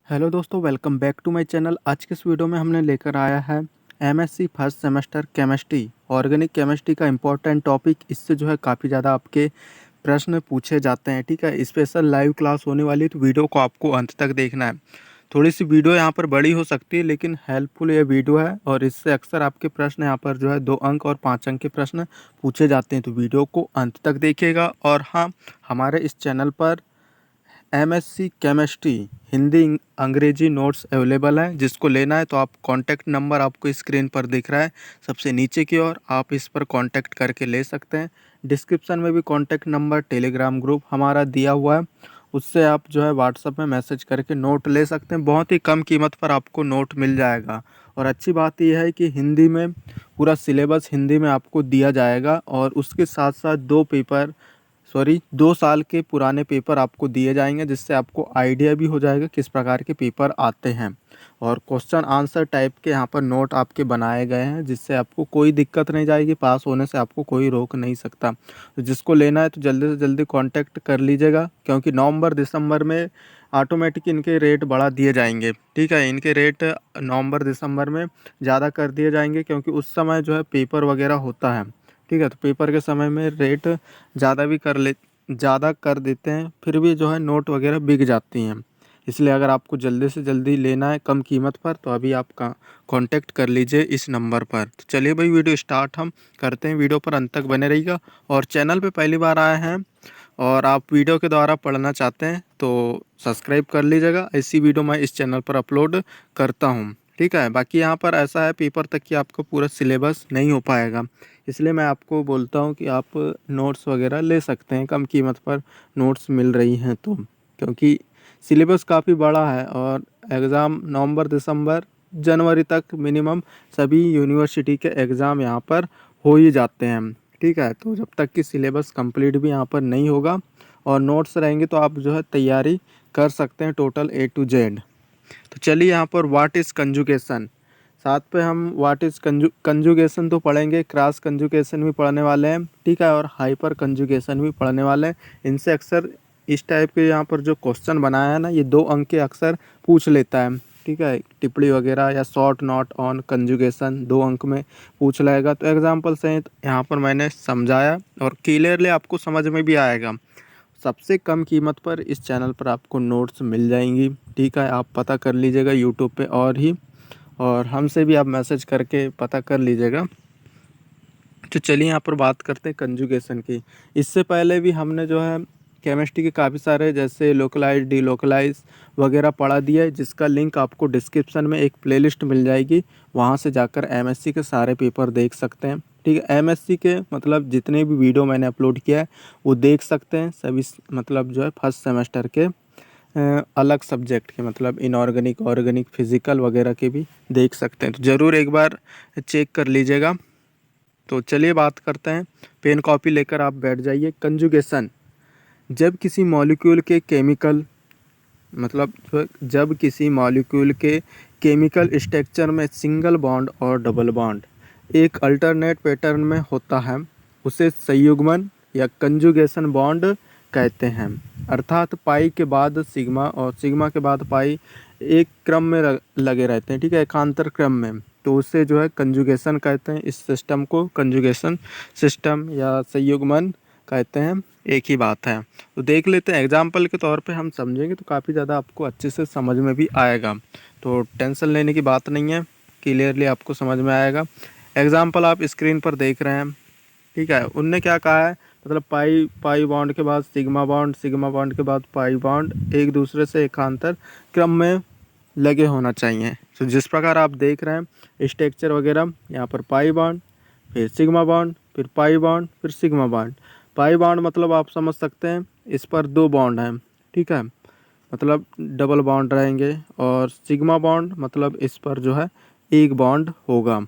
Hello दोस्तों, welcome back to my channel. आज के इस वीडियो में हमने लेकर आया है MSc first semester chemistry, organic chemistry का इम्पोर्टेंट टॉपिक। इससे जो है काफ़ी ज़्यादा आपके प्रश्न पूछे जाते हैं। ठीक है, स्पेशल लाइव क्लास होने वाली है, तो वीडियो को आपको अंत तक देखना है। थोड़ी सी वीडियो यहाँ पर बड़ी हो सकती है, लेकिन हेल्पफुल ये वीडियो है और इससे अक्सर आपके प्रश्न यहाँ पर जो है 2 अंक और 5 अंक के प्रश्न पूछे जाते हैं। तो वीडियो को अंत तक देखिएगा। और हाँ, हमारे इस चैनल पर एमएससी केमिस्ट्री हिंदी अंग्रेजी नोट्स अवेलेबल हैं। जिसको लेना है तो आप कॉन्टैक्ट नंबर आपको स्क्रीन पर दिख रहा है सबसे नीचे की ओर, आप इस पर कॉन्टैक्ट करके ले सकते हैं। डिस्क्रिप्शन में भी कॉन्टैक्ट नंबर, टेलीग्राम ग्रुप हमारा दिया हुआ है, उससे आप जो है व्हाट्सएप में मैसेज करके नोट ले सकते हैं। बहुत ही कम कीमत पर आपको नोट मिल जाएगा। और अच्छी बात यह है कि हिंदी में पूरा सिलेबस हिंदी में आपको दिया जाएगा और उसके साथ साथ 2 साल के पुराने पेपर आपको दिए जाएंगे, जिससे आपको आइडिया भी हो जाएगा किस प्रकार के पेपर आते हैं। और क्वेश्चन आंसर टाइप के यहाँ पर नोट आपके बनाए गए हैं, जिससे आपको कोई दिक्कत नहीं जाएगी। पास होने से आपको कोई रोक नहीं सकता। तो जिसको लेना है तो जल्दी से जल्दी कांटेक्ट कर लीजिएगा, क्योंकि नवंबर दिसंबर में ऑटोमेटिक इनके रेट बढ़ा दिए जाएंगे। ठीक है, इनके रेट नवंबर दिसंबर में ज़्यादा कर दिए जाएंगे, क्योंकि उस समय जो है पेपर वगैरह होता है। ठीक है, तो पेपर के समय में रेट ज़्यादा कर देते हैं, फिर भी जो है नोट वगैरह बिक जाती हैं। इसलिए अगर आपको जल्दी से जल्दी लेना है कम कीमत पर, तो अभी आप कांटेक्ट कर लीजिए इस नंबर पर। तो चलिए भाई, वीडियो स्टार्ट हम करते हैं। वीडियो पर अंत तक बने रहिएगा। और चैनल पे पहली बार आए हैं और आप वीडियो के द्वारा पढ़ना चाहते हैं तो सब्सक्राइब कर लीजिएगा। ऐसी वीडियो मैं इस चैनल पर अपलोड करता हूँ। ठीक है, बाकी यहाँ पर ऐसा है, पेपर तक कि आपको पूरा सिलेबस नहीं हो पाएगा। इसलिए मैं आपको बोलता हूँ कि आप नोट्स वगैरह ले सकते हैं, कम कीमत पर नोट्स मिल रही हैं तो। क्योंकि सिलेबस काफ़ी बड़ा है और एग्ज़ाम नवंबर दिसंबर जनवरी तक मिनिमम सभी यूनिवर्सिटी के एग्ज़ाम यहाँ पर हो ही जाते हैं। ठीक है, तो जब तक कि सिलेबस कंप्लीट भी यहाँ पर नहीं होगा और नोट्स रहेंगे, तो आप जो है तैयारी कर सकते हैं टोटल A to Z। तो चलिए, यहाँ पर व्हाट इज़ कंजुगेशन, साथ पे हम व्हाट इज़ कंजुगेशन तो पढ़ेंगे, क्रॉस कंजुगेशन भी पढ़ने वाले हैं। ठीक है, और हाइपर कंजुगेशन भी पढ़ने वाले हैं। इनसे अक्सर इस टाइप के यहाँ पर जो क्वेश्चन बनाया है ना, ये 2 अंक के अक्सर पूछ लेता है। ठीक है, टिप्पणी वगैरह या शॉर्ट नोट ऑन कंजुगेशन 2 अंक में पूछ लेगा। तो एग्जाम्पल सहित यहाँ पर मैंने समझाया और क्लियरली आपको समझ में भी आएगा। सबसे कम कीमत पर इस चैनल पर आपको नोट्स मिल जाएंगी। ठीक है, आप पता कर लीजिएगा यूट्यूब पे, और हमसे भी आप मैसेज करके पता कर लीजिएगा। तो चलिए, यहाँ पर बात करते हैं कंजुगेशन की। इससे पहले भी हमने जो है केमिस्ट्री के काफ़ी सारे, जैसे लोकलाइज, डीलोकलाइज वगैरह पढ़ा दिया है, जिसका लिंक आपको डिस्क्रिप्शन में एक प्लेलिस्ट मिल जाएगी। वहाँ से जाकर एमएससी के सारे पेपर देख सकते हैं। ठीक है, एमएससी के मतलब जितने भी वीडियो मैंने अपलोड किया है वो देख सकते हैं सभी, मतलब जो है फर्स्ट सेमेस्टर के अलग सब्जेक्ट के, मतलब इनऑर्गेनिक, ऑर्गेनिक, फिजिकल वगैरह के भी देख सकते हैं। तो ज़रूर एक बार चेक कर लीजिएगा। तो चलिए बात करते हैं। पेन कॉपी लेकर आप बैठ जाइए। कंजुगेशन, जब किसी मॉलिक्यूल के केमिकल, मतलब जब किसी मॉलिक्यूल के केमिकल स्ट्रक्चर में सिंगल बॉन्ड और डबल बॉन्ड एक अल्टरनेट पैटर्न में होता है, उसे संयुग्मन या कंजुगेशन बॉन्ड कहते हैं। अर्थात पाई के बाद सिग्मा और सिग्मा के बाद पाई एक क्रम में लगे रहते हैं। ठीक है, एकांतर क्रम में, तो उससे जो है कंजुगेशन कहते हैं। इस सिस्टम को कंजुगेशन सिस्टम या संयुग्मन कहते हैं, एक ही बात है। तो देख लेते हैं, एग्जाम्पल के तौर पे हम समझेंगे तो काफ़ी ज़्यादा आपको अच्छे से समझ में भी आएगा। तो टेंशन लेने की बात नहीं है, क्लियरली आपको समझ में आएगा। एग्जाम्पल आप स्क्रीन पर देख रहे हैं। ठीक है, उनने क्या कहा है, मतलब पाई बॉन्ड के बाद सिग्मा बॉन्ड, सिग्मा बॉन्ड के बाद पाई बॉन्ड एक दूसरे से एकांतर क्रम में लगे होना चाहिए। तो जिस प्रकार आप देख रहे हैं स्ट्रक्चर वगैरह, यहाँ पर पाई बॉन्ड, फिर सिग्मा बॉन्ड, फिर पाई बॉन्ड, फिर सिग्मा बॉन्ड। पाई बॉन्ड मतलब आप समझ सकते हैं इस पर 2 बॉन्ड हैं। ठीक है, मतलब डबल बॉन्ड रहेंगे। और सिग्मा बॉन्ड मतलब इस पर जो है एक बॉन्ड होगा।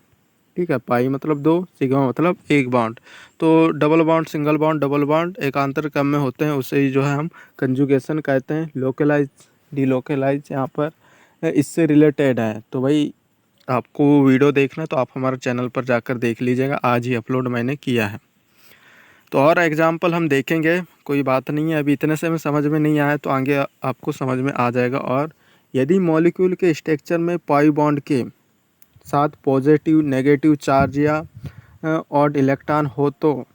ठीक है, पाई मतलब 2, सिग्मा मतलब एक बॉन्ड। तो double bond, single bond, double bond एकांतर क्रम में होते हैं, उसे ही जो है हम कंजुगेशन कहते हैं। लोकलाइज, डीलोकलाइज यहाँ पर इससे रिलेटेड है। तो भाई, आपको वीडियो देखना है तो आप हमारे चैनल पर जाकर देख लीजिएगा, आज ही अपलोड मैंने किया है। तो और एग्जाम्पल हम देखेंगे, कोई बात नहीं है। अभी इतने से में समझ में नहीं आया तो आगे आपको समझ में आ जाएगा और यदि मॉलिक्यूल के स्ट्रक्चर में पाई बॉन्ड के साथ पॉजिटिव नेगेटिव चार्ज या ऑड इलेक्ट्रॉन हो तो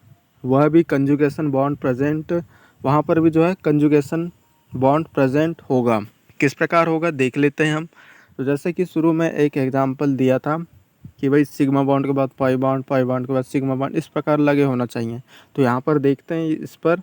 वह भी कंजुगेशन बॉन्ड प्रेजेंट, वहाँ पर भी जो है कंजुगेशन बॉन्ड प्रेजेंट होगा। किस प्रकार होगा देख लेते हैं हम। तो जैसे कि शुरू में एक एग्जांपल दिया था कि भाई सिग्मा बॉन्ड के बाद पाई बॉन्ड, पाई बॉन्ड के बाद सिग्मा बॉन्ड, इस प्रकार लगे होना चाहिए। तो यहाँ पर देखते हैं इस पर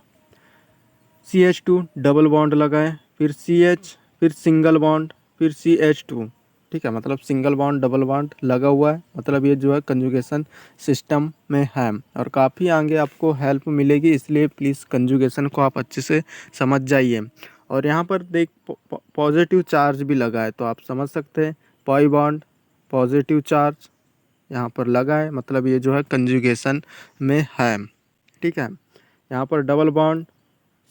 CH2 डबल बॉन्ड लगाए, फिर CH, फिर सिंगल बॉन्ड, फिर CH2। ठीक है, मतलब सिंगल बॉन्ड डबल बॉन्ड लगा हुआ है, मतलब ये जो है कंजुगेशन सिस्टम में है और काफ़ी आगे आपको हेल्प मिलेगी, इसलिए प्लीज़ कंजुगेशन को आप अच्छे से समझ जाइए। और यहाँ पर देख पॉजिटिव चार्ज भी लगा है, तो आप समझ सकते हैं पाई बॉन्ड पॉजिटिव चार्ज यहाँ पर लगा है, मतलब ये जो है कंजुगेशन में है। ठीक है, यहाँ पर डबल बॉन्ड,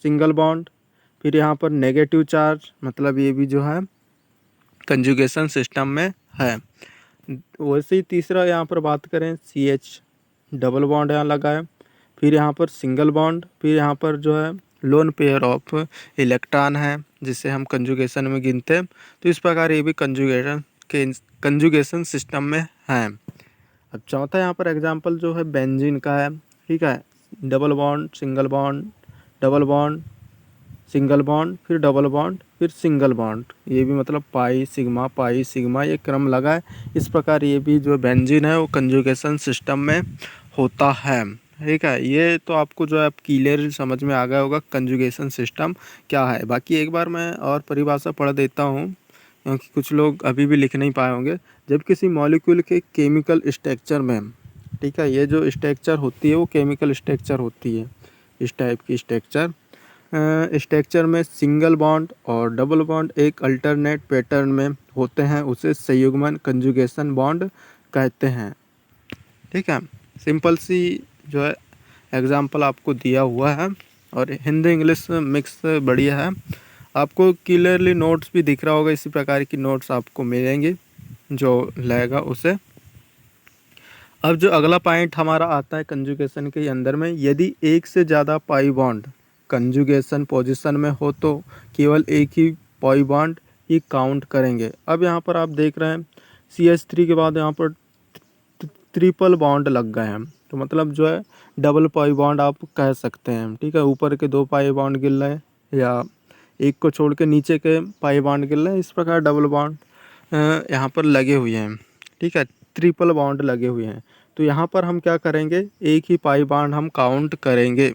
सिंगल बॉन्ड, फिर यहाँ पर नेगेटिव चार्ज, मतलब ये भी जो है कंजुगेशन सिस्टम में है। वैसे ही तीसरा यहाँ पर बात करें CH डबल बॉन्ड यहाँ लगा है, फिर यहाँ पर सिंगल बॉन्ड, फिर यहाँ पर जो है लोन पेयर ऑफ इलेक्ट्रॉन है जिसे हम कंजुगेशन में गिनते हैं। तो इस प्रकार ये भी कंजुगेशन सिस्टम में है। अब चौथा यहाँ पर एग्जांपल जो है बेंजीन का है। ठीक है, double bond, single bond, double bond, single bond, फिर डबल बॉन्ड, फिर सिंगल बॉन्ड, ये भी मतलब पाई सिग्मा ये क्रम लगा है। इस प्रकार ये भी जो बेंजीन है वो कंजुगेशन सिस्टम में होता है। ठीक है, ये तो आपको जो है आप क्लियर समझ में आ गया होगा कंजुगेशन सिस्टम क्या है। बाकी एक बार मैं और परिभाषा पढ़ देता हूँ क्योंकि कुछ लोग अभी भी लिख नहीं पाए होंगे। जब किसी मॉलिक्यूल के केमिकल स्ट्रक्चर में, ठीक है, ये जो स्ट्रक्चर होती है वो केमिकल स्ट्रक्चर होती है, इस टाइप की स्ट्रक्चर में सिंगल बॉन्ड और डबल बॉन्ड एक अल्टरनेट पैटर्न में होते हैं, उसे संयुग्मन कंजुगेशन बॉन्ड कहते हैं। ठीक है, सिंपल सी जो है एग्जांपल आपको दिया हुआ है और हिंदी इंग्लिश मिक्स बढ़िया है। आपको क्लियरली नोट्स भी दिख रहा होगा, इसी प्रकार की नोट्स आपको मिलेंगी जो लेगा उसे। अब जो अगला पॉइंट हमारा आता है कंजुगेशन के अंदर में, यदि एक से ज़्यादा पाई बॉन्ड कंजुगेशन पोजीशन में हो तो केवल एक ही पाई बॉन्ड ही काउंट करेंगे। अब यहाँ पर आप देख रहे हैं CH3 के बाद यहाँ पर ट्रिपल बॉन्ड लग गए हैं, तो मतलब जो है डबल पाई बॉन्ड आप कह सकते हैं। ठीक है, ऊपर के 2 पाई बॉन्ड गिर रहे हैं या एक को छोड़ के नीचे के पाई बॉन्ड गिर रहे हैं, इस प्रकार डबल बॉन्ड यहाँ पर लगे हुए हैं। ठीक है, ट्रिपल बॉन्ड लगे हुए हैं, तो यहाँ पर हम क्या करेंगे, एक ही पाई बॉन्ड हम काउंट करेंगे।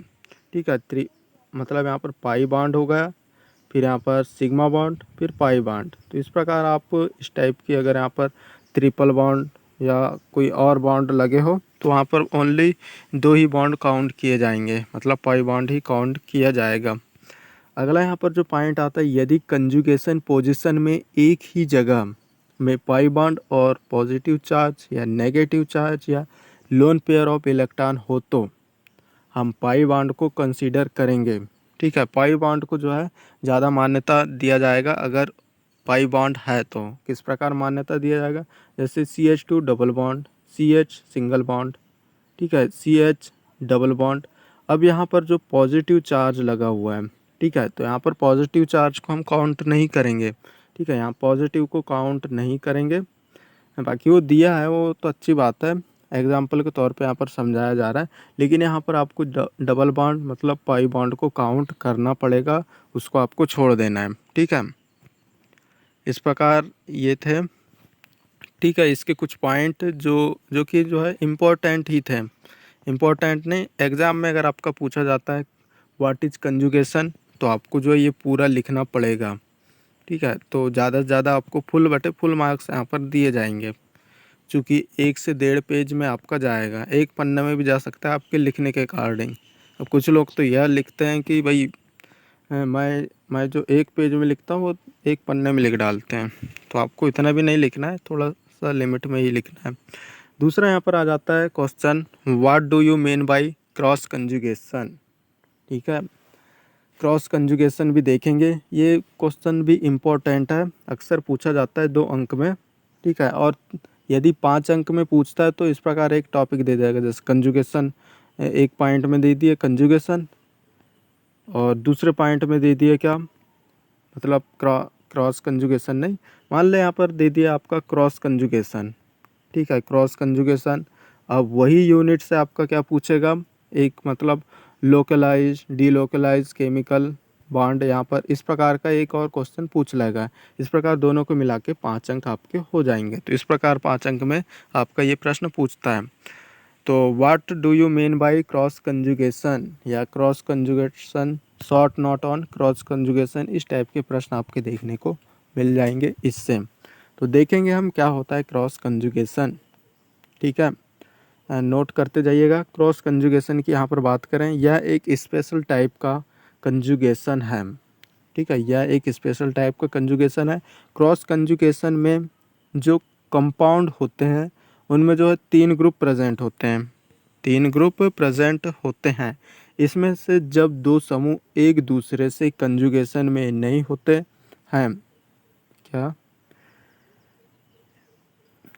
ठीक है, मतलब यहाँ पर पाई बॉन्ड हो गया, फिर यहाँ पर सिग्मा बॉन्ड, फिर पाई बॉन्ड। तो इस प्रकार आप इस टाइप की अगर यहाँ पर ट्रिपल बॉन्ड या कोई और बॉन्ड लगे हो तो वहाँ पर ओनली 2 ही बॉन्ड काउंट किए जाएंगे, मतलब पाई बॉन्ड ही काउंट किया जाएगा। अगला यहाँ पर जो पॉइंट आता है, यदि कंजुगेशन पोजीशन में एक ही जगह में पाई बॉन्ड और पॉजिटिव चार्ज या नेगेटिव चार्ज या लोन पेयर ऑफ इलेक्ट्रॉन हो तो हम पाई बॉन्ड को कंसीडर करेंगे। ठीक है, पाई बॉन्ड को जो है ज़्यादा मान्यता दिया जाएगा अगर पाई बॉन्ड है तो। किस प्रकार मान्यता दिया जाएगा, जैसे CH2 double bond, CH single bond, ठीक है, CH डबल बॉन्ड। अब यहाँ पर जो पॉजिटिव चार्ज लगा हुआ है, ठीक है, तो यहाँ पर पॉजिटिव चार्ज को हम काउंट नहीं करेंगे। ठीक है, यहाँ पॉजिटिव को काउंट नहीं करेंगे, बाकी वो दिया है वो तो अच्छी बात है, एग्जाम्पल के तौर पे यहाँ पर समझाया जा रहा है, लेकिन यहाँ पर आपको डबल बॉन्ड मतलब पाई बॉन्ड को काउंट करना पड़ेगा, उसको आपको छोड़ देना है। ठीक है, इस प्रकार ये थे। ठीक है, इसके कुछ पॉइंट जो कि जो है इम्पोर्टेंट ही थे, इम्पोर्टेंट नहीं, एग्ज़ाम में अगर आपका पूछा जाता है व्हाट इज़ कंजुगेशन तो आपको जो है ये पूरा लिखना पड़ेगा। ठीक है, तो ज़्यादा से ज़्यादा आपको फुल मार्क्स यहाँ पर दिए जाएंगे, चूँकि 1 से 1.5 पेज में आपका जाएगा, एक पन्ने में भी जा सकता है आपके लिखने के अकॉर्डिंग। अब कुछ लोग तो यह लिखते हैं कि भाई मैं जो 1 पेज में लिखता हूँ वो 1 पन्ने में लिख डालते हैं, तो आपको इतना भी नहीं लिखना है, थोड़ा सा लिमिट में ही लिखना है। दूसरा यहाँ पर आ जाता है question, what do you mean by cross conjugation. ठीक है, क्रॉस कंजुगेशन भी देखेंगे, ये क्वेश्चन भी इम्पोर्टेंट है, अक्सर पूछा जाता है 2 अंक में। ठीक है, और यदि 5 अंक में पूछता है तो इस प्रकार एक टॉपिक दे देगा, जैसे कंजुगेशन, एक पॉइंट में दे दिए कंजुगेशन और दूसरे पॉइंट में दे दिए क्या, मतलब क्रॉस कंजुगेशन नहीं, मान लें यहाँ पर दे दिया आपका क्रॉस कंजुगेशन, ठीक है, क्रॉस कंजुगेशन। अब वही यूनिट से आपका क्या पूछेगा, एक मतलब लोकलाइज, डीलोकलाइज, केमिकल बॉन्ड, यहाँ पर इस प्रकार का एक और क्वेश्चन पूछ लेगा। इस प्रकार दोनों को मिला के 5 अंक आपके हो जाएंगे। तो इस प्रकार 5 अंक में आपका ये प्रश्न पूछता है। तो what do you mean by cross conjugation या cross conjugation, short note on cross conjugation, इस टाइप के प्रश्न आपके देखने को मिल जाएंगे इससे। तो देखेंगे हम क्या होता है क्रॉस कंजुगेशन, ठीक है, नोट करते जाइएगा। क्रॉस कंजुगेशन की यहाँ पर बात करें, यह एक स्पेशल टाइप का कंजुगेशन है, ठीक है, यह एक स्पेशल टाइप का कंजुगेशन है। क्रॉस कंजुगेशन में जो कंपाउंड होते हैं उनमें जो है 3 ग्रुप प्रेजेंट होते हैं, 3 ग्रुप प्रेजेंट होते हैं। इसमें से जब 2 समूह एक दूसरे से कंजुगेशन में नहीं होते हैं, क्या,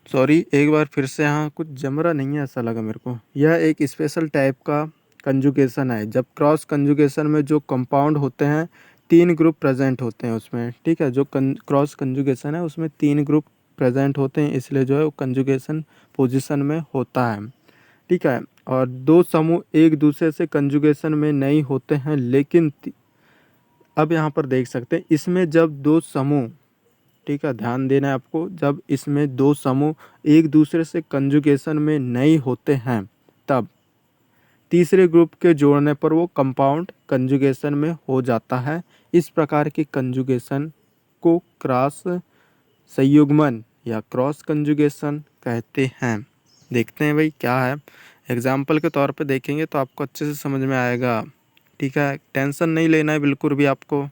सॉरी एक बार फिर से, यहाँ कुछ जमरा नहीं है ऐसा लगा मेरे को। यह एक स्पेशल टाइप का कंजुगेशन है जब क्रॉस कंजुगेशन में जो कंपाउंड होते हैं 3 ग्रुप प्रेजेंट होते हैं उसमें, ठीक है, जो क्रॉस कंजुगेशन है उसमें 3 ग्रुप प्रेजेंट होते हैं, इसलिए जो है वो कंजुगेशन पोजीशन में होता है, ठीक है। और 2 समूह एक दूसरे से कंजुगेशन में नहीं होते हैं, लेकिन अब यहाँ पर देख सकते हैं इसमें जब 2 समूह, ठीक है, ध्यान देना है आपको, जब इसमें 2 समूह एक दूसरे से कंजुगेशन में नहीं होते हैं तब तीसरे ग्रुप के जोड़ने पर वो कंपाउंड कंजुगेशन में हो जाता है। इस प्रकार के कंजुगेशन को क्रॉस संयुग्मन या क्रॉस कंजुगेशन कहते हैं। देखते हैं भाई क्या है, एग्जाम्पल के तौर पे देखेंगे तो आपको अच्छे से समझ में आएगा, ठीक है, टेंशन नहीं लेना है बिल्कुल भी आपको।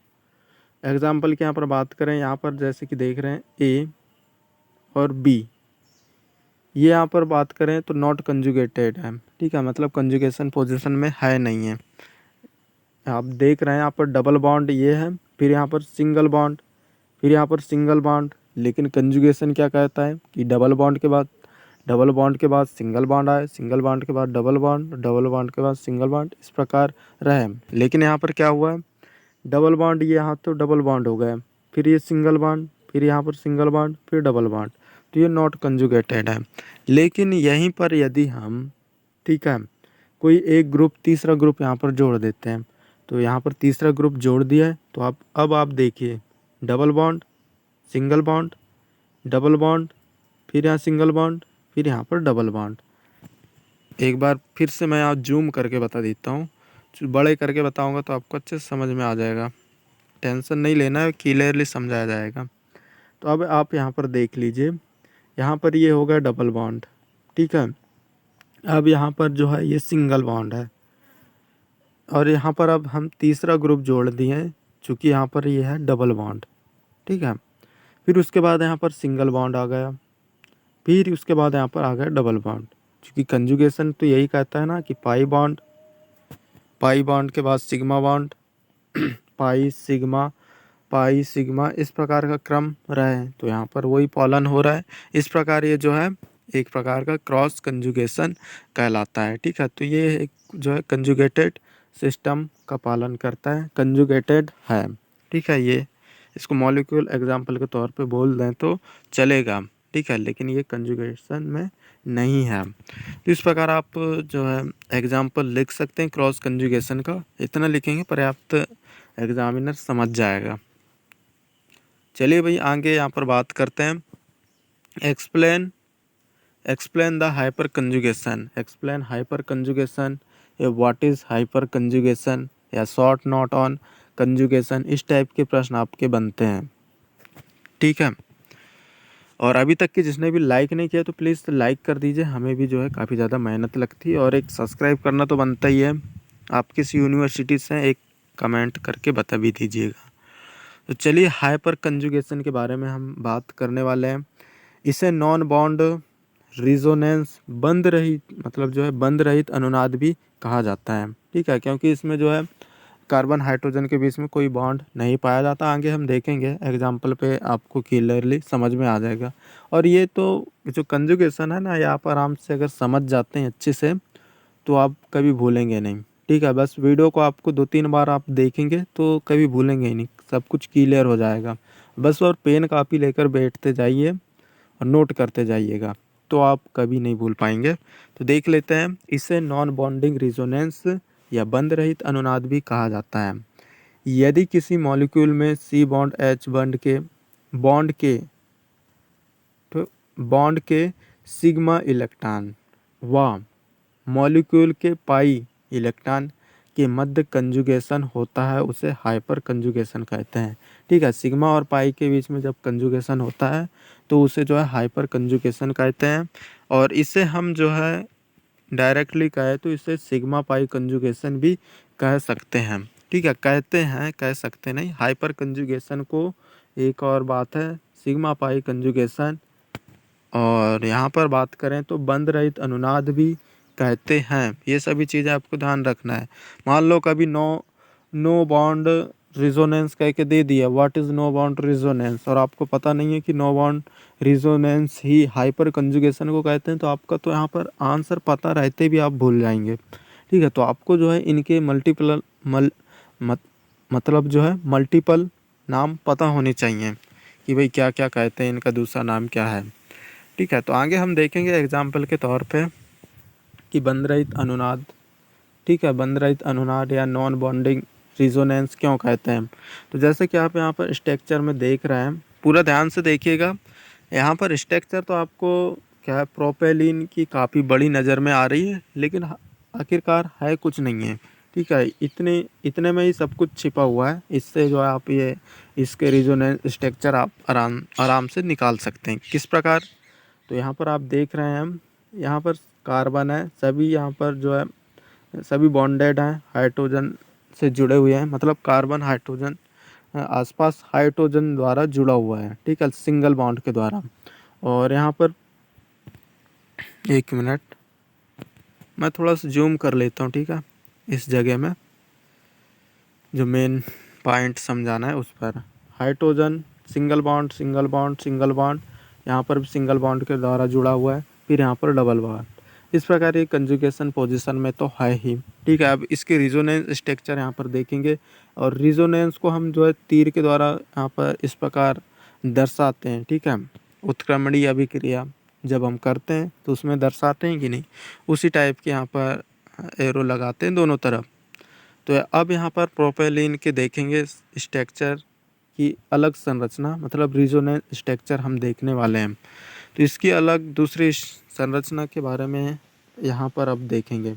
एग्जाम्पल की यहाँ पर बात करें, यहाँ पर जैसे कि देख रहे हैं ए और बी, ये यहाँ पर बात करें तो नॉट कंजुगेटेड है, ठीक है, मतलब कंजुगेशन पोजीशन में है नहीं है। आप देख रहे हैं यहाँ पर डबल बॉन्ड ये है, फिर यहाँ पर सिंगल बॉन्ड, फिर यहाँ पर सिंगल बॉन्ड, लेकिन कंजुगेशन क्या कहता है कि डबल बॉन्ड के बाद सिंगल बॉन्ड आए, सिंगल बॉन्ड के बाद डबल बॉन्ड, डबल बॉन्ड के बाद सिंगल बॉन्ड, इस प्रकार रहे। लेकिन यहाँ पर क्या हुआ है, डबल बॉन्ड, ये यहाँ तो डबल बॉन्ड हो गया, फिर ये सिंगल बॉन्ड, फिर यहाँ पर सिंगल बॉन्ड, फिर डबल बॉन्ड, तो ये नॉट कंजुगेटेड है। लेकिन यहीं पर यदि हम, ठीक है, कोई एक ग्रुप, तीसरा ग्रुप यहाँ पर जोड़ देते हैं, तो यहाँ पर तीसरा ग्रुप जोड़ दिया है, तो अब आप देखिए double bond, single bond, double bond, फिर यहाँ सिंगल बॉन्ड, फिर यहाँ पर डबल बॉन्ड। एक बार फिर से मैं यहाँ जूम करके बता देता हूँ, बड़े करके बताऊँगा तो आपको अच्छे से समझ में आ जाएगा, टेंशन नहीं लेना है, क्लियरली समझाया जाएगा। तो अब आप यहाँ पर देख लीजिए, यहाँ पर ये हो गया डबल बॉन्ड, ठीक है, अब यहाँ पर जो है ये सिंगल बॉन्ड है, और यहाँ पर अब हम तीसरा ग्रुप जोड़ दिए हैं, चूँकि यहाँ पर ये है डबल बॉन्ड, ठीक है, फिर उसके बाद यहाँ पर सिंगल बॉन्ड आ गया, फिर उसके बाद यहाँ पर आ गया डबल बॉन्ड। क्योंकि कंजुगेशन तो यही कहता है ना कि पाई बॉन्ड, पाई बॉन्ड के बाद sigma bond, pi sigma, pi sigma, इस प्रकार का क्रम रहे, तो यहाँ पर वही पालन हो रहा है। इस प्रकार ये जो है एक प्रकार का क्रॉस कंजुगेशन कहलाता है, ठीक है। तो ये एक जो है कंजुगेटेड सिस्टम का पालन करता है, कंजुगेटेड है, ठीक है। ये इसको मॉलिक्यूल एग्जाम्पल के तौर पे बोल दें तो चलेगा, ठीक है, लेकिन ये कंजुगेशन में नहीं है। तो इस प्रकार आप जो है एग्जाम्पल लिख सकते हैं क्रॉस कंजुगेशन का, इतना लिखेंगे पर्याप्त, एग्जामिनर समझ जाएगा। चलिए भाई आगे यहाँ पर बात करते हैं, explain the hyper conjugation, explain hyper conjugation, या व्हाट इज़ हाइपर कंजुगेशन, या शॉर्ट नोट ऑन कंजुगेशन, इस टाइप के प्रश्न आपके बनते हैं, ठीक है। और अभी तक के जिसने भी लाइक नहीं किया तो प्लीज़ लाइक कर दीजिए, हमें भी जो है काफ़ी ज़्यादा मेहनत लगती है, और एक सब्सक्राइब करना तो बनता ही है। आप किस यूनिवर्सिटी से एक कमेंट करके बता भी दीजिएगा। तो चलिए हाइपर कंजुगेशन के बारे में हम बात करने वाले हैं। इसे नॉन बॉन्ड रिजोनेंस, बंद रहित, मतलब जो है बंद रहित अनुनाद भी कहा जाता है, ठीक है, क्योंकि इसमें जो है कार्बन हाइड्रोजन के बीच में कोई बॉन्ड नहीं पाया जाता। आगे हम देखेंगे एग्जाम्पल पे, आपको क्लियरली समझ में आ जाएगा। और ये तो जो कंजुगेशन है ना, ये आप आराम से अगर समझ जाते हैं अच्छे से तो आप कभी भूलेंगे नहीं, ठीक है। बस वीडियो को आपको 2-3 बार आप देखेंगे तो कभी भूलेंगे ही नहीं, सब कुछ क्लियर हो जाएगा। बस और पेन कापी लेकर बैठते जाइए और नोट करते जाइएगा, तो आप कभी नहीं भूल पाएंगे। तो देख लेते हैं, इसे नॉन बॉन्डिंग रिजोनेंस या बंध रहित अनुनाद भी कहा जाता है। यदि किसी मॉलिक्यूल में सी बॉन्ड एच बॉन्ड के तो बॉन्ड के सिग्मा इलेक्ट्रॉन व मॉलिक्यूल के पाई इलेक्ट्रॉन के मध्य कंजुगेशन होता है, उसे हाइपर कंजुगेशन कहते हैं। ठीक है, सिग्मा और पाई के बीच में जब कंजुगेशन होता है तो उसे जो है हाइपर कंजुगेशन कहते हैं। और इसे हम जो है डायरेक्टली कहे तो इसे सिग्मा पाई कंजुगेशन भी कह सकते हैं। ठीक है, कहते हैं, कह सकते नहीं। हाइपर कंजुगेशन को एक और बात है, सिग्मा पाई कंजुगेशन। और यहाँ पर बात करें तो बंध रहित अनुनाद भी कहते हैं। ये सभी चीज़ें आपको ध्यान रखना है। मान लो कभी नो बॉन्ड रिजोनेंस कह के दे दिया, what is no bond resonance, और आपको पता नहीं है कि नो बॉन्ड रिजोनेंस ही हाइपर कंजुगेशन को कहते हैं, तो आपका तो यहाँ पर आंसर पता रहते भी आप भूल जाएंगे। ठीक है, तो आपको जो है इनके मतलब जो है मल्टीपल नाम पता होने चाहिए कि भाई क्या क्या कहते हैं, इनका दूसरा नाम क्या है। ठीक है, तो आगे हम देखेंगे एग्जाम्पल के तौर पे कि बंध रहित अनुनाद। ठीक है, बंध रहित अनुनाद या नॉन बॉन्डिंग रिजोनेंस क्यों कहते हैं। तो जैसे कि आप यहाँ पर स्ट्रक्चर में देख रहे हैं, पूरा ध्यान से देखिएगा। यहाँ पर स्ट्रक्चर तो आपको क्या है, प्रोपेलिन की काफ़ी बड़ी नज़र में आ रही है, लेकिन आखिरकार है कुछ नहीं है। ठीक है, इतने में ही सब कुछ छिपा हुआ है। इससे जो है आप ये इसके रिजोनेंस स्ट्रक्चर आप आराम से निकाल सकते हैं। किस प्रकार, तो यहाँ पर आप देख रहे हैं, हम यहाँ पर कार्बन है, सभी यहाँ पर जो है सभी बॉन्डेड हैं, हाइड्रोजन से जुड़े हुए हैं, मतलब कार्बन हाइड्रोजन आसपास हाइड्रोजन द्वारा जुड़ा हुआ है। ठीक है, सिंगल बॉन्ड के द्वारा। और यहाँ पर एक मिनट, मैं थोड़ा सा जूम कर लेता हूँ। ठीक है, इस जगह में जो मेन पॉइंट समझाना है उस पर, hydrogen single bond single bond single bond, यहाँ पर भी सिंगल बॉन्ड के द्वारा जुड़ा हुआ है, फिर यहाँ पर डबल बॉन्ड। इस प्रकार ये कंजुगेशन पोजीशन में तो है ही। ठीक है, अब इसके रिजोनेंस स्ट्रक्चर यहाँ पर देखेंगे, और रिजोनेंस को हम जो है तीर के द्वारा यहाँ पर इस प्रकार दर्शाते हैं। ठीक है, उत्क्रमणीय अभिक्रिया जब हम करते हैं तो उसमें दर्शाते हैं कि नहीं, उसी टाइप के यहाँ पर एरो लगाते हैं दोनों तरफ। तो अब यहाँ पर प्रोपेलिन के देखेंगे स्ट्रक्चर की अलग संरचना, मतलब रिजोनेंस स्ट्रक्चर हम देखने वाले हैं। तो इसकी अलग दूसरी संरचना के बारे में यहाँ पर अब देखेंगे।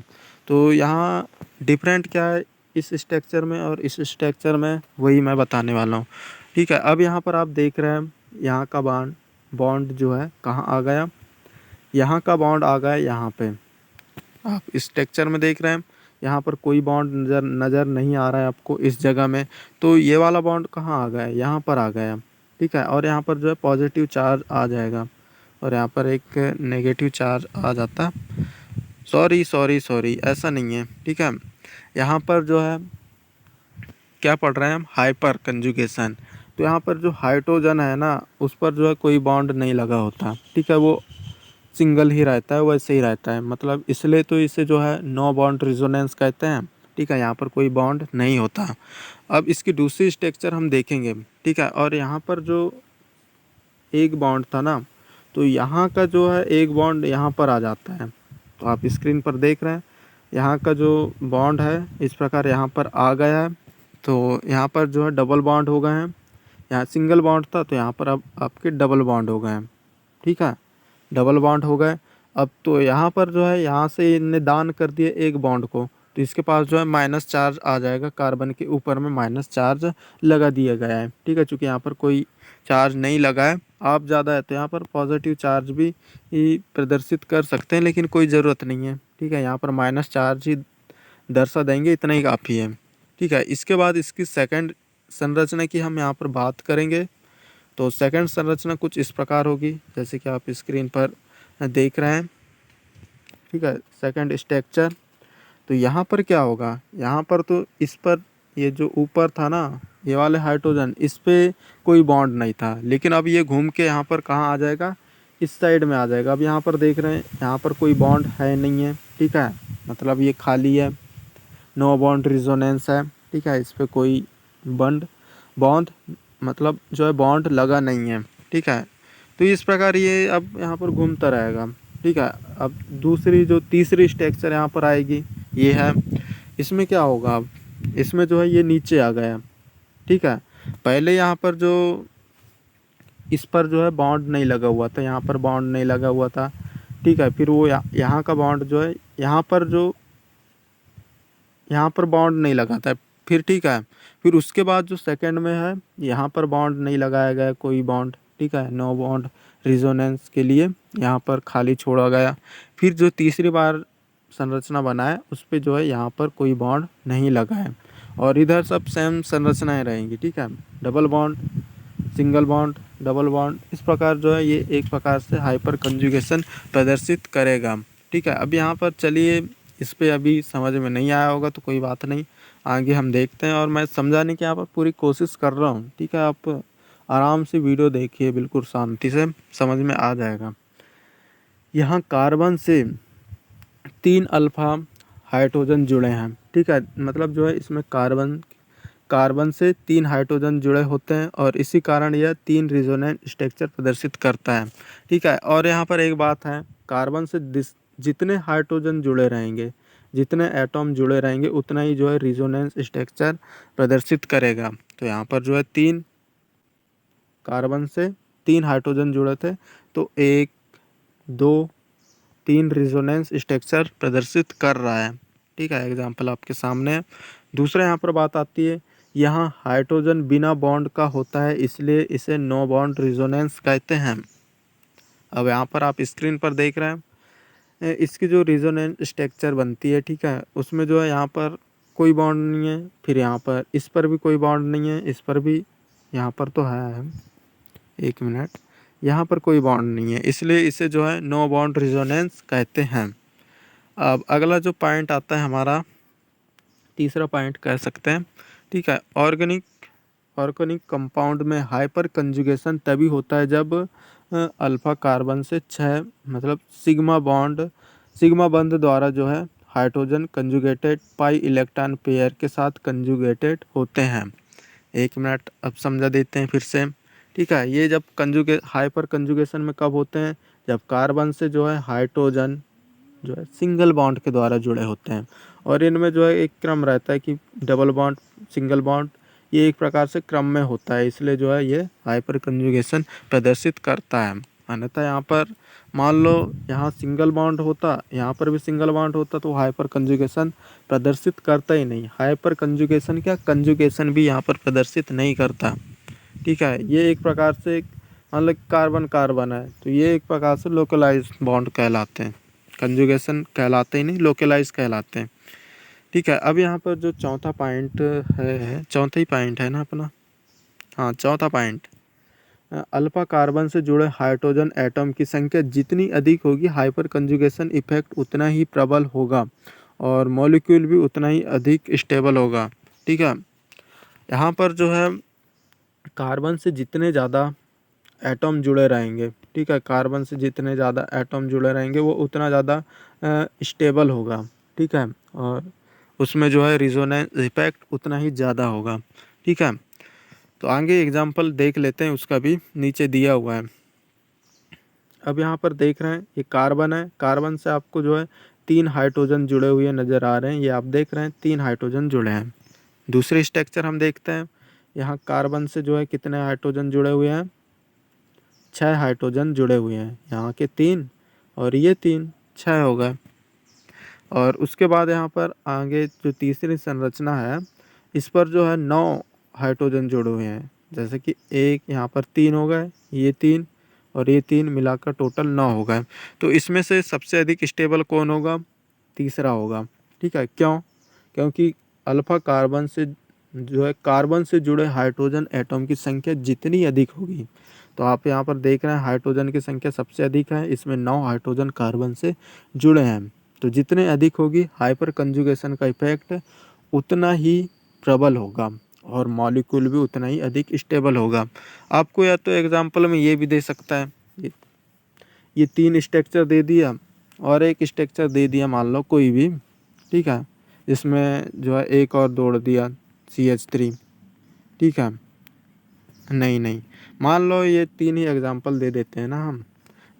तो यहाँ डिफरेंट क्या है इस स्ट्रक्चर में और इस स्ट्रक्चर में, वही मैं बताने वाला हूँ। ठीक है, अब यहाँ पर आप देख रहे हैं, यहाँ का बॉन्ड जो है कहाँ आ गया, यहाँ का बॉन्ड आ गया यहाँ पे। आप इस स्ट्रक्चर में देख रहे हैं, यहाँ पर कोई बॉन्ड नज़र नहीं आ रहा है आपको इस जगह में, तो ये वाला बॉन्ड कहाँ आ गया, यहाँ पर आ गया। ठीक है, और यहाँ पर जो है पॉजिटिव चार्ज आ जाएगा, और यहाँ पर एक नेगेटिव चार्ज आ जाता है। सॉरी, ऐसा नहीं है। ठीक है, यहाँ पर जो है क्या पढ़ रहे हैं हम, हाइपर कंजुगेशन। तो यहाँ पर जो हाइड्रोजन है ना, उस पर जो है कोई बॉन्ड नहीं लगा होता। ठीक है, वो सिंगल ही रहता है, वैसे ही रहता है, मतलब इसलिए तो इसे जो है नो बॉन्ड रिजोनेंस कहते हैं। ठीक है, यहाँ पर कोई बॉन्ड नहीं होता। अब इसकी दूसरी स्ट्रक्चर हम देखेंगे। ठीक है, और यहाँ पर जो एक बॉन्ड था ना, तो यहाँ का जो है एक बॉन्ड यहाँ पर आ जाता है। तो आप स्क्रीन पर देख रहे हैं, यहाँ का जो बॉन्ड है इस प्रकार यहाँ पर आ गया है। तो यहाँ पर जो है डबल बॉन्ड हो गए हैं, यहाँ सिंगल बॉन्ड था तो यहाँ पर अब आपके डबल बॉन्ड हो गए हैं। ठीक है, डबल बॉन्ड हो गए। अब तो यहाँ पर जो है, यहाँ से इनने दान कर दिए एक बॉन्ड को, तो इसके पास जो है माइनस चार्ज आ जाएगा, कार्बन के ऊपर में माइनस चार्ज लगा दिया गया है। ठीक है, चूँकि यहाँ पर कोई चार्ज नहीं लगा है, आप ज़्यादा है तो यहाँ पर पॉजिटिव चार्ज भी प्रदर्शित कर सकते हैं, लेकिन कोई ज़रूरत नहीं है। ठीक है, यहाँ पर माइनस चार्ज ही दर्शा देंगे, इतना ही काफ़ी है। ठीक है, इसके बाद इसकी सेकंड संरचना की हम यहाँ पर बात करेंगे। तो सेकंड संरचना कुछ इस प्रकार होगी, जैसे कि आप स्क्रीन पर देख रहे हैं। ठीक है, सेकंड स्ट्रक्चर। तो यहाँ पर क्या होगा, यहाँ पर तो इस पर ये जो ऊपर था ना, ये वाले हाइड्रोजन, इस पे कोई बॉन्ड नहीं था, लेकिन अब ये घूम के यहाँ पर कहाँ आ जाएगा, इस साइड में आ जाएगा। अब यहाँ पर देख रहे हैं, यहाँ पर कोई बॉन्ड है नहीं है। ठीक है, मतलब ये खाली है, नो बॉन्ड रिजोनेंस है। ठीक है, इस पर कोई बॉन्ड मतलब जो है बॉन्ड लगा नहीं है, ठीक है। तो इस प्रकार ये अब यहाँ पर घूमता रहेगा, ठीक है। अब दूसरी जो तीसरी स्ट्रक्चर यहाँ पर आएगी, ये है। इसमें क्या होगा, अब इसमें जो है ये नीचे आ गया, ठीक है। पहले यहाँ पर जो इस पर जो है बॉन्ड नहीं लगा हुआ था, यहाँ पर बॉन्ड नहीं लगा हुआ था, ठीक है। फिर वो यहाँ का बॉन्ड जो है यहाँ पर बॉन्ड नहीं लगा था, फिर ठीक है। फिर उसके बाद जो सेकंड में है, यहाँ पर बॉन्ड नहीं लगाया गया कोई बॉन्ड, ठीक है। नो बॉन्ड रिजोनेंस के लिए यहाँ पर खाली छोड़ा गया। फिर जो तीसरी बार संरचना बना है उस पर जो है यहाँ पर कोई बॉन्ड नहीं लगा है, और इधर सब सेम संरचनाएं रहेंगी, ठीक है। Double bond, single bond, double bond, इस प्रकार जो है ये एक प्रकार से हाइपर कंजुगेशन प्रदर्शित करेगा, ठीक है। अब यहाँ पर चलिए, इस पे अभी समझ में नहीं आया होगा तो कोई बात नहीं, आगे हम देखते हैं। और मैं समझाने की यहाँ पर पूरी कोशिश कर रहा हूँ, ठीक है। आप आराम से वीडियो देखिए, बिल्कुल शांति से, समझ में आ जाएगा। यहाँ कार्बन से 3 अल्फा हाइड्रोजन जुड़े हैं, ठीक है। मतलब जो है इसमें कार्बन से 3 हाइड्रोजन जुड़े होते हैं, और इसी कारण यह 3 रिजोनेंट स्ट्रक्चर प्रदर्शित करता है, ठीक है। और यहाँ पर एक बात है, कार्बन से जितने हाइड्रोजन जुड़े रहेंगे, जितने एटॉम जुड़े रहेंगे, उतना ही जो है रिजोनेंस स्ट्रक्चर प्रदर्शित करेगा। तो यहाँ पर जो है कार्बन से 3 हाइड्रोजन जुड़े थे, तो 1 2 3 रिजोनेंस स्ट्रक्चर प्रदर्शित कर रहा है, ठीक है। एग्जाम्पल आपके सामने है। दूसरा यहाँ पर बात आती है, यहाँ हाइड्रोजन बिना बॉन्ड का होता है, इसलिए इसे नो बॉन्ड रिजोनेंस कहते हैं। अब यहाँ पर आप स्क्रीन पर देख रहे हैं, इसकी जो रिजोनेंस स्ट्रक्चर बनती है, ठीक है, उसमें जो है यहाँ पर कोई बॉन्ड नहीं है, फिर यहाँ पर इस पर भी कोई बॉन्ड नहीं है, इस पर भी, यहाँ पर तो है, एक मिनट, यहाँ पर कोई बॉन्ड नहीं है, इसलिए इसे जो है नो बॉन्ड रिजोनेंस कहते हैं। अब अगला जो पॉइंट आता है हमारा, तीसरा पॉइंट कह सकते हैं, ठीक है। ऑर्गेनिक कंपाउंड में हाइपर कंजुगेशन तभी होता है जब अल्फा कार्बन से 6 मतलब सिग्मा बंध द्वारा जो है hydrogen conjugated pi electron pair के साथ कंजुगेटेड होते हैं। एक मिनट, अब समझा देते हैं फिर से, ठीक है। ये जब हाइपर कंजुगेशन में कब होते हैं, जब कार्बन से जो है हाइड्रोजन जो है सिंगल बॉन्ड के द्वारा जुड़े होते हैं, और इनमें जो है एक क्रम रहता है कि डबल बॉन्ड, सिंगल बॉन्ड, ये एक प्रकार से क्रम में होता है, इसलिए जो है ये हाइपर कंजुगेशन प्रदर्शित करता है। अन्यथा यहाँ पर मान लो यहाँ सिंगल बॉन्ड होता, यहाँ पर भी सिंगल बॉन्ड होता, तो हाइपर कंजुगेशन प्रदर्शित करता ही नहीं। हाइपर कंजुगेशन क्या, कंजुगेशन भी यहाँ पर प्रदर्शित नहीं करता, ठीक है। ये एक प्रकार से मान लो कार्बन कार्बन है, तो ये एक प्रकार से लोकलाइज बॉन्ड कहलाते हैं, कंजुगेशन कहलाते ही नहीं, लोकलाइज कहलाते हैं, ठीक है। अब यहाँ पर जो चौथा पॉइंट है, चौथा ही पॉइंट है ना अपना, हाँ चौथा पॉइंट, अल्फा कार्बन से जुड़े हाइड्रोजन एटम की संख्या जितनी अधिक होगी, हाइपर कंजुगेशन इफेक्ट उतना ही प्रबल होगा, और मॉलिक्यूल भी उतना ही अधिक स्टेबल होगा, ठीक है। यहाँ पर जो है कार्बन से जितने ज़्यादा एटम जुड़े रहेंगे, ठीक है, कार्बन से जितने ज़्यादा एटम जुड़े रहेंगे वो उतना ज़्यादा स्टेबल होगा, ठीक है, और उसमें जो है रिजोनेंस इफेक्ट उतना ही ज़्यादा होगा, ठीक है। तो आगे एग्जांपल देख लेते हैं, उसका भी नीचे दिया हुआ है। अब यहाँ पर देख रहे हैं ये कार्बन है, कार्बन से आपको जो है 3 हाइड्रोजन जुड़े हुए नज़र आ रहे हैं, ये आप देख रहे हैं 3 हाइड्रोजन जुड़े हैं। दूसरी स्ट्रक्चर हम देखते हैं, यहाँ कार्बन से जो है कितने हाइड्रोजन जुड़े हुए हैं, 6 हाइड्रोजन जुड़े हुए हैं, यहाँ के 3 और ये 3, 6 हो गए। और उसके बाद यहाँ पर आगे जो तीसरी संरचना है, इस पर जो है 9 हाइड्रोजन जुड़े हुए हैं, जैसे कि एक यहाँ पर 3 हो गए, ये 3 और ये 3 मिलाकर टोटल 9 हो गए। तो इसमें से सबसे अधिक स्टेबल कौन होगा, तीसरा होगा, ठीक है। क्यों, क्योंकि अल्फा कार्बन से जो है कार्बन से जुड़े हाइड्रोजन एटम की संख्या जितनी अधिक होगी, तो आप यहाँ पर देख रहे हैं हाइड्रोजन की संख्या सबसे अधिक है, इसमें 9 हाइड्रोजन कार्बन से जुड़े हैं, तो जितने अधिक होगी हाइपर कंजुगेशन का इफेक्ट उतना ही प्रबल होगा, और मॉलिक्यूल भी उतना ही अधिक स्टेबल होगा। आपको या तो एग्जांपल में ये भी दे सकता है, ये 3 स्ट्रक्चर दे दिया और एक स्ट्रक्चर दे दिया मान लो कोई भी, ठीक है, इसमें जो है एक और जोड़ दिया CH3, ठीक है। नहीं, मान लो ये 3 ही एग्ज़ाम्पल दे देते हैं ना हम,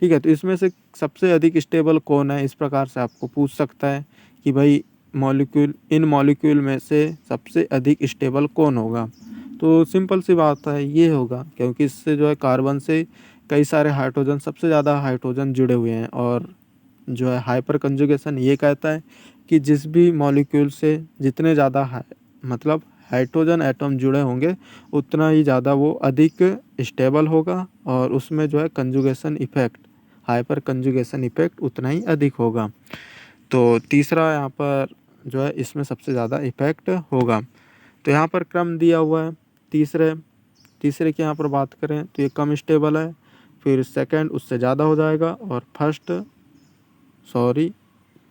ठीक है? तो इसमें से सबसे अधिक स्टेबल कौन है? इस प्रकार से आपको पूछ सकता है कि भाई इन मॉलिक्यूल में से सबसे अधिक स्टेबल कौन होगा? तो सिंपल सी बात है, ये होगा, क्योंकि इससे जो है कार्बन से कई सारे हाइड्रोजन, सबसे ज़्यादा हाइड्रोजन जुड़े हुए हैं। और जो है हाइपर कंजुगेशन ये कहता है कि जिस भी मॉलिक्यूल से जितने ज़्यादा मतलब हाइड्रोजन एटम जुड़े होंगे, उतना ही ज़्यादा वो अधिक स्टेबल होगा और उसमें जो है conjugation effect, hyper conjugation effect उतना ही अधिक होगा। तो तीसरा यहाँ पर जो है इसमें सबसे ज़्यादा इफ़ेक्ट होगा। तो यहाँ पर क्रम दिया हुआ है। तीसरे तीसरे की यहाँ पर बात करें तो ये कम स्टेबल है, फिर सेकंड उससे ज़्यादा हो जाएगा, और फर्स्ट, सॉरी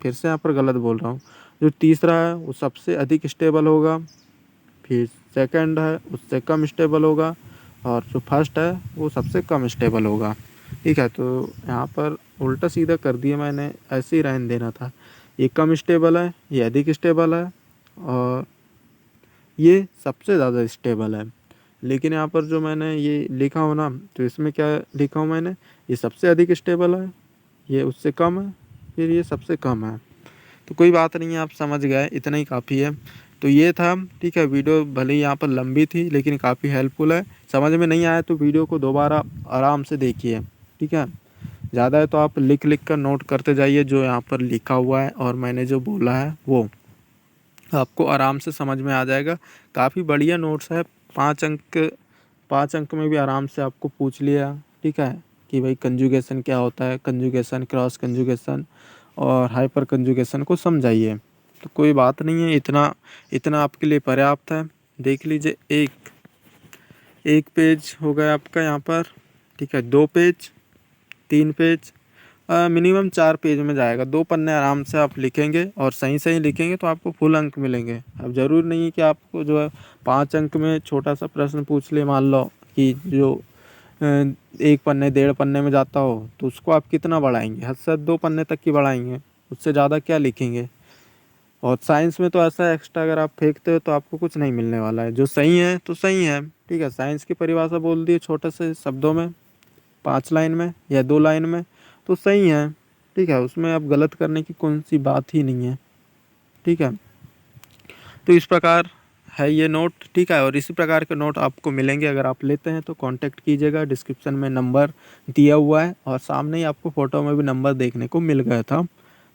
फिर से यहाँ पर गलत बोल रहा हूँ, जो तीसरा है वो सबसे अधिक स्टेबल होगा, फिर सेकंड है उससे कम स्टेबल होगा, और जो फर्स्ट है वो सबसे कम स्टेबल होगा। ठीक है, तो यहाँ पर उल्टा सीधा कर दिया मैंने, ऐसे ही रहने देना था। ये कम स्टेबल है, ये अधिक स्टेबल है, और ये सबसे ज़्यादा स्टेबल है। लेकिन यहाँ पर जो मैंने ये लिखा हो ना, तो इसमें क्या लिखा हूँ मैंने, ये सबसे अधिक स्टेबल है, ये उससे कम है, फिर ये सबसे कम है। तो कोई बात नहीं है, आप समझ गए, इतना ही काफ़ी है। तो ये था, ठीक है। वीडियो भले ही यहाँ पर लंबी थी लेकिन काफ़ी हेल्पफुल है। समझ में नहीं आया तो वीडियो को दोबारा आराम से देखिए, ठीक है। ज़्यादा है तो आप लिख कर नोट करते जाइए जो यहाँ पर लिखा हुआ है और मैंने जो बोला है वो आपको आराम से समझ में आ जाएगा। काफ़ी बढ़िया नोट्स है, 5 अंक में भी आराम से आपको पूछ लिया, ठीक है, कि भाई कंजुगेशन क्या होता है, कंजुगेशन, क्रॉस कंजुगेशन और हाइपर कंजुगेशन को समझाइए। तो कोई बात नहीं है, इतना इतना आपके लिए पर्याप्त है। देख लीजिए, एक पेज हो गया आपका यहाँ पर, ठीक है, 2 पेज, 3 पेज, मिनिमम 4 पेज में जाएगा। 2 पन्ने आराम से आप लिखेंगे और सही लिखेंगे तो आपको फुल अंक मिलेंगे। अब ज़रूर नहीं है कि आपको जो है 5 अंक में छोटा सा प्रश्न पूछ ले, मान लो कि जो 1 पन्ने 1.5 पन्ने में जाता हो, तो उसको आप कितना बढ़ाएंगे? हद से हद 2 पन्ने तक की बढ़ाएंगे, उससे ज़्यादा क्या लिखेंगे? और साइंस में तो ऐसा है, एक्स्ट्रा अगर आप फेंकते हो तो आपको कुछ नहीं मिलने वाला है। जो सही है तो सही है, ठीक है। साइंस की परिभाषा बोल दी छोटे से शब्दों में, 5 लाइन में या 2 लाइन में, तो सही है, ठीक है। उसमें अब गलत करने की कौन सी बात ही नहीं है, ठीक है। तो इस प्रकार है ये नोट, ठीक है। और इसी प्रकार के नोट आपको मिलेंगे, अगर आप लेते हैं तो कांटेक्ट कीजिएगा। डिस्क्रिप्शन में नंबर दिया हुआ है और सामने ही आपको फ़ोटो में भी नंबर देखने को मिल गया था।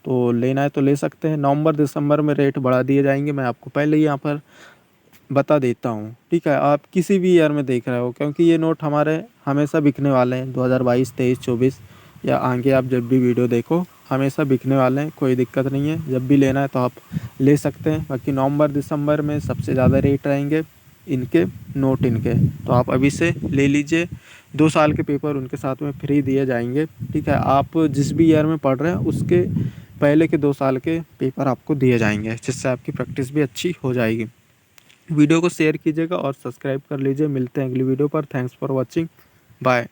तो लेना है तो ले सकते हैं। नवंबर दिसंबर में रेट बढ़ा दिए जाएंगे, मैं आपको पहले ही यहाँ पर बता देता हूँ, ठीक है। आप किसी भी ईयर में देख रहे हो, क्योंकि ये नोट हमारे हमेशा बिकने वाले हैं, 2022, 23, 24 या आगे आप जब भी वीडियो देखो हमेशा बिकने वाले हैं। कोई दिक्कत नहीं है, जब भी लेना है तो आप ले सकते हैं। बाकी नवंबर दिसंबर में सबसे ज़्यादा रेट रहेंगे इनके, नोट इनके, तो आप अभी से ले लीजिए। 2 साल के पेपर उनके साथ में फ्री दिए जाएंगे, ठीक है। आप जिस भी ईयर में पढ़ रहे हैं उसके पहले के 2 साल के पेपर आपको दिए जाएंगे, जिससे आपकी प्रैक्टिस भी अच्छी हो जाएगी। वीडियो को शेयर कीजिएगा और सब्सक्राइब कर लीजिए। मिलते हैं अगली वीडियो पर। Thanks for watching, bye.